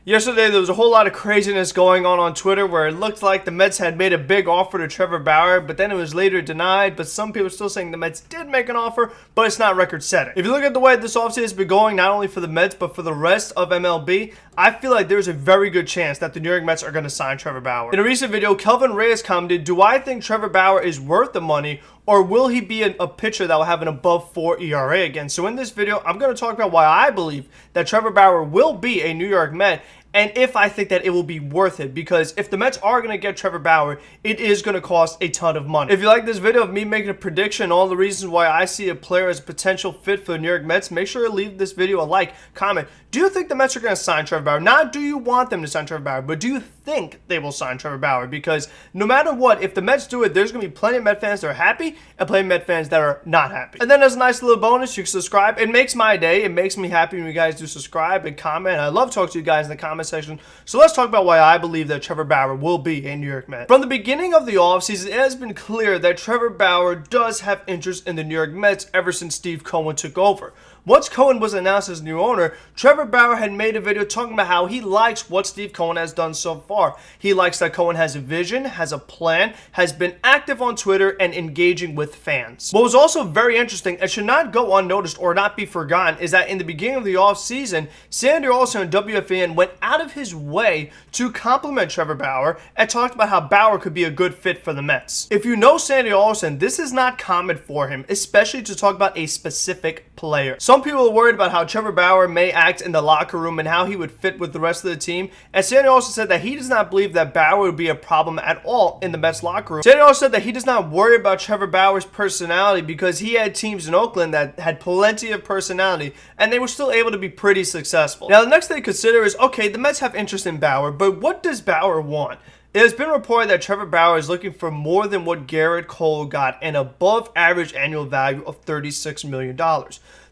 Yesterday, there was a whole lot of craziness going on Twitter where it looked like the Mets had made a big offer to Trevor Bauer, but then it was later denied. But some people are still saying the Mets did make an offer, but it's not record-setting. If you look at the way this offseason has been going, not only for the Mets, but for the rest of MLB, I feel like there's a very good chance that the New York Mets are going to sign Trevor Bauer. In a recent video, Kelvin Reyes commented, "Do I think Trevor Bauer is worth the money, or will he be a pitcher that will have an above 4 ERA again?" So in this video, I'm going to talk about why I believe that Trevor Bauer will be a New York Met, and if I think that it will be worth it, because if the Mets are going to get Trevor Bauer, it is going to cost a ton of money. If you like this video of me making a prediction, all the reasons why I see a player as a potential fit for the New York Mets, make sure to leave this video a like, comment. Do you think the Mets are going to sign Trevor Bauer? Not do you want them to sign Trevor Bauer, but do you think they will sign Trevor Bauer? Because no matter what, if the Mets do it, there's going to be plenty of Met fans that are happy and plenty of Met fans that are not happy. And then as a nice little bonus, you can subscribe. It makes my day. It makes me happy when you guys do subscribe and comment. I love talking to you guys in the comment section. So let's talk about why I believe that Trevor Bauer will be a New York Met. From the beginning of the offseason, it has been clear that Trevor Bauer does have interest in the New York Mets ever since Steve Cohen took over. Once Cohen was announced as new owner, Trevor Bauer had made a video talking about how he likes what Steve Cohen has done so far. He likes that Cohen has a vision, has a plan, has been active on Twitter, and engaging with fans. What was also very interesting, and should not go unnoticed or not be forgotten, is that in the beginning of the offseason, Sandy Olson and WFAN went out of his way to compliment Trevor Bauer and talked about how Bauer could be a good fit for the Mets. If you know Sandy Olson, this is not common for him, especially to talk about a specific player. Some people are worried about how Trevor Bauer may act in the locker room and how he would fit with the rest of the team, and Sandy also said that he does not believe that Bauer would be a problem at all in the Mets locker room. Sandy also said that he does not worry about Trevor Bauer's personality because he had teams in Oakland that had plenty of personality and they were still able to be pretty successful. Now the next thing to consider is, okay, the Mets have interest in Bauer, but what does Bauer want? It has been reported that Trevor Bauer is looking for more than what Garrett Cole got, an above average annual value of $36 million.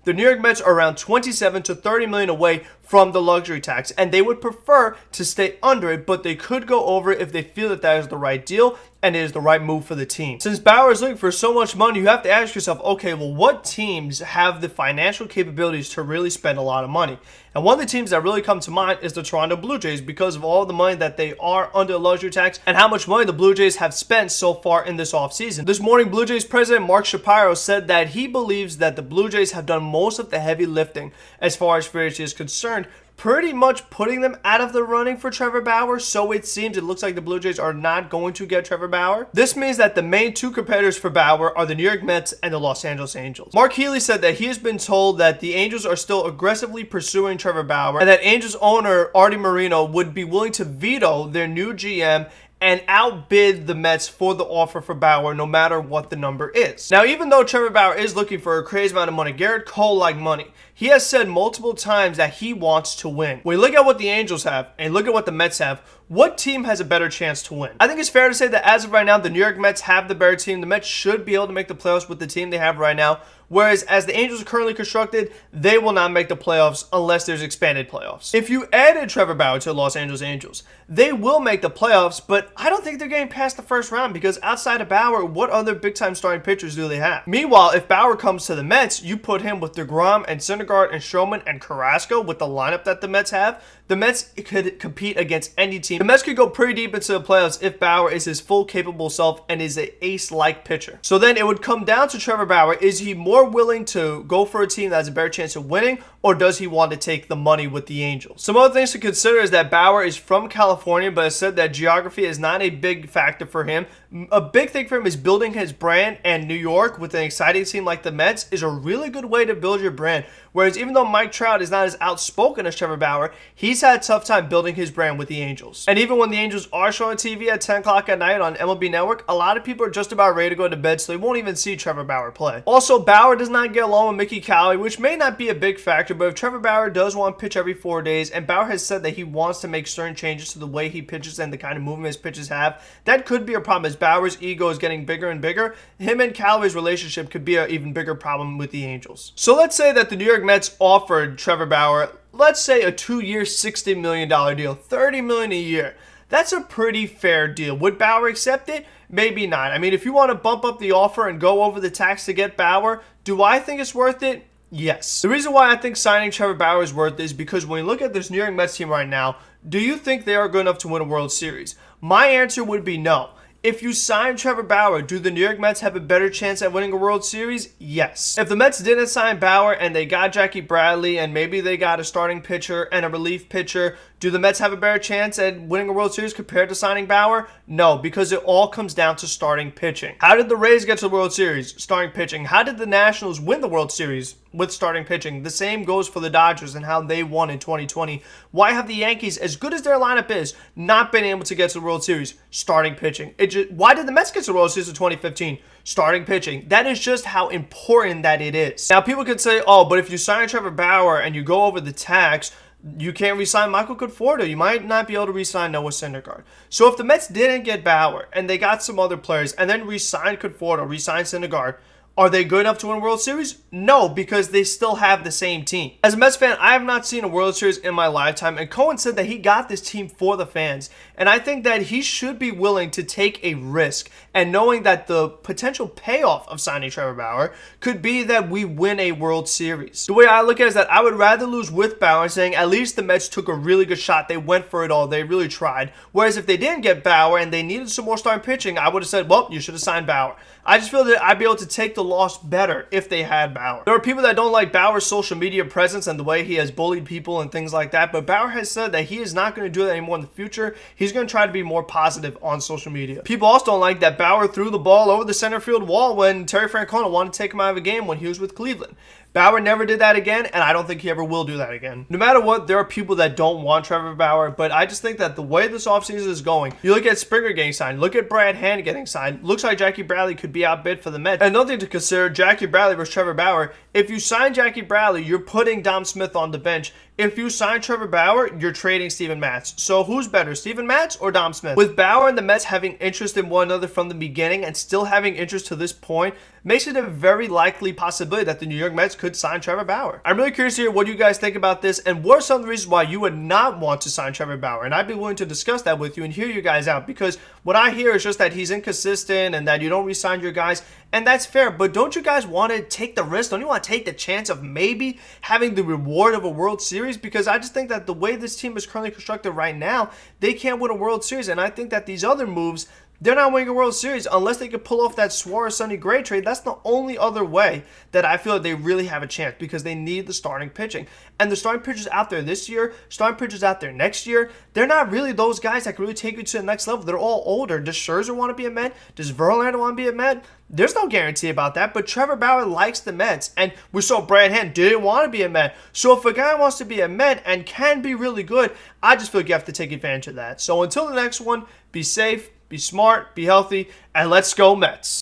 The New York Mets are around 27 to 30 million away from the luxury tax, and they would prefer to stay under it, but they could go over it if they feel that that is the right deal and it is the right move for the team. Since Bauer is looking for so much money, you have to ask yourself, okay, well, what teams have the financial capabilities to really spend a lot of money? And one of the teams that really come to mind is the Toronto Blue Jays, because of all the money that they are under the luxury tax and how much money the Blue Jays have spent so far in this offseason. This morning, Blue Jays president Mark Shapiro said that he believes that the Blue Jays have done most of the heavy lifting as far as free agency is concerned, pretty much putting them out of the running for Trevor Bauer. So it seems, it looks like the Blue Jays are not going to get Trevor Bauer. This means that the main two competitors for Bauer are the New York Mets and the Los Angeles Angels. Mark Healy said that he has been told that the Angels are still aggressively pursuing Trevor Bauer and that Angels owner Artie Moreno would be willing to veto their new GM and outbid the Mets for the offer for Bauer no matter what the number is. Now, even though Trevor Bauer is looking for a crazy amount of money, Garrett Cole liked money. He has said multiple times that he wants to win. When you look at what the Angels have and look at what the Mets have, what team has a better chance to win? I think it's fair to say that as of right now, the New York Mets have the better team. The Mets should be able to make the playoffs with the team they have right now. Whereas as the Angels are currently constructed, they will not make the playoffs unless there's expanded playoffs. If you added Trevor Bauer to the Los Angeles Angels, they will make the playoffs, but I don't think they're getting past the first round because outside of Bauer, what other big-time starting pitchers do they have? Meanwhile, if Bauer comes to the Mets, you put him with DeGrom and Syndergaard and Stroman and Carrasco with the lineup that the Mets have, the Mets could compete against any team. The Mets could go pretty deep into the playoffs if Bauer is his full capable self and is an ace-like pitcher. So then it would come down to Trevor Bauer. Is he more willing to go for a team that has a better chance of winning, or does he want to take the money with the Angels? Some other things to consider is that Bauer is from California, but has said that geography is not a big factor for him. A big thing for him is building his brand, and New York with an exciting team like the Mets is a really good way to build your brand. Whereas even though Mike Trout is not as outspoken as Trevor Bauer, he's had a tough time building his brand with the Angels. And even when the Angels are showing TV at 10 o'clock at night on MLB Network, a lot of people are just about ready to go to bed, so they won't even see Trevor Bauer play. Also, Bauer does not get along with Mickey Callaway, which may not be a big factor, but if Trevor Bauer does want to pitch every 4 days, and Bauer has said that he wants to make certain changes to the way he pitches and the kind of movement his pitches have, that could be a problem as Bauer's ego is getting bigger and bigger. Him and Callaway's relationship could be an even bigger problem with the Angels. So let's say that the New York Mets offered Trevor Bauer, let's say a 2-year, $60 million deal, $30 million a year. That's a pretty fair deal. Would Bauer accept it? Maybe not. I mean, if you want to bump up the offer and go over the tax to get Bauer, do I think it's worth it? Yes. The reason why I think signing Trevor Bauer is worth it is because when you look at this New York Mets team right now, Do you think they are good enough to win a World Series? My answer would be no. If you sign Trevor Bauer, do the New York Mets have a better chance at winning a World Series? Yes. If the Mets didn't sign Bauer and they got Jackie Bradley and maybe they got a starting pitcher and a relief pitcher, do the Mets have a better chance at winning a World Series compared to signing Bauer? No, because it all comes down to starting pitching. How did the Rays get to the World Series? Starting pitching. How did the Nationals win the World Series? With starting pitching. The same goes for the Dodgers and how they won in 2020. Why have the Yankees, as good as their lineup is, not been able to get to the World Series? Starting pitching. Why did the Mets get to the World Series in 2015? Starting pitching. That is just how important that it is. Now, people could say, oh, but if you sign Trevor Bauer and you go over the tax, you can't re-sign Michael Conforto. You might not be able to re-sign Noah Syndergaard. So if the Mets didn't get Bauer and they got some other players and then re-signed Conforto, re-signed Syndergaard, are they good enough to win a World Series? No, because they still have the same team. As a Mets fan, I have not seen a World Series in my lifetime, and Cohen said that he got this team for the fans, and I think that he should be willing to take a risk, and knowing that the potential payoff of signing Trevor Bauer could be that we win a World Series. The way I look at it is that I would rather lose with Bauer, saying at least the Mets took a really good shot. They went for it all. They really tried. Whereas if they didn't get Bauer and they needed some more starting pitching, I would have said, well, you should have signed Bauer. I just feel that I'd be able to take the loss better if they had Bauer. There are people that don't like Bauer's social media presence and the way he has bullied people and things like that, but Bauer has said that he is not going to do that anymore in the future. He's going to try to be more positive on social media. People also don't like that Bauer threw the ball over the center field wall when Terry Francona wanted to take him out of a game when he was with Cleveland. Bauer never did that again, and I don't think he ever will do that again. No matter what, there are people that don't want Trevor Bauer, but I just think that the way this offseason is going, you look at Springer getting signed, look at Brad Hand getting signed, looks like Jackie Bradley could be outbid for the Mets. And another thing to consider, Jackie Bradley versus Trevor Bauer, if you sign Jackie Bradley, you're putting Dom Smith on the bench. If you sign Trevor Bauer, you're trading Steven Matz. So who's better, Steven Matz or Dom Smith? With Bauer and the Mets having interest in one another from the beginning and still having interest to this point, makes it a very likely possibility that the New York Mets could sign Trevor Bauer. I'm really curious to hear what you guys think about this and what are some of the reasons why you would not want to sign Trevor Bauer. And I'd be willing to discuss that with you and hear you guys out, because what I hear is just that he's inconsistent and that you don't re-sign your guys. And that's fair, but don't you guys want to take the risk? Don't you want to take the chance of maybe having the reward of a World Series? Because I just think that the way this team is currently constructed right now, they can't win a World Series. And I think that these other moves, they're not winning a World Series unless they could pull off that Suarez Sonny Gray trade. That's the only other way that I feel like they really have a chance, because they need the starting pitching. And the starting pitchers out there this year, starting pitchers out there next year, they're not really those guys that can really take you to the next level. They're all older. Does Scherzer want to be a Met? Does Verlander want to be a Met? There's no guarantee about that, but Trevor Bauer likes the Mets, and we saw Brad Hand didn't want to be a Met. So if a guy wants to be a Met and can be really good, I just feel like you have to take advantage of that. So until the next one, be safe, be smart, be healthy, and let's go Mets.